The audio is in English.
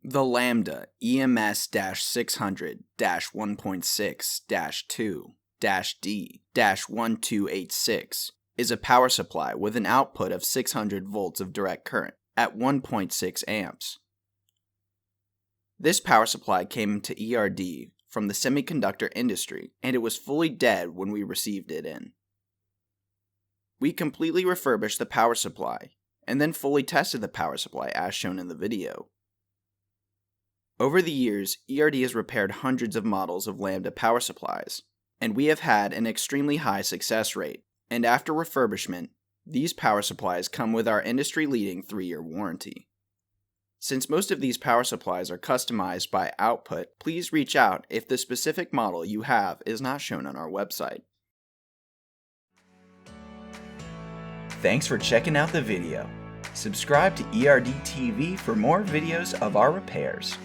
The Lambda ems-600-1.6-2-D-1286 is a power supply with an output of 600 volts of direct current at 1.6 amps. This power supply came to ERD from the semiconductor industry, and it was fully dead when we received it in. We completely refurbished the power supply, and then fully tested the power supply as shown in the video. Over the years, ERD has repaired hundreds of models of Lambda power supplies, and we have had an extremely high success rate, and after refurbishment, these power supplies come with our industry-leading 3-year warranty. Since most of these power supplies are customized by output, please reach out if the specific model you have is not shown on our website. Thanks for checking out the video. Subscribe to ERD TV for more videos of our repairs.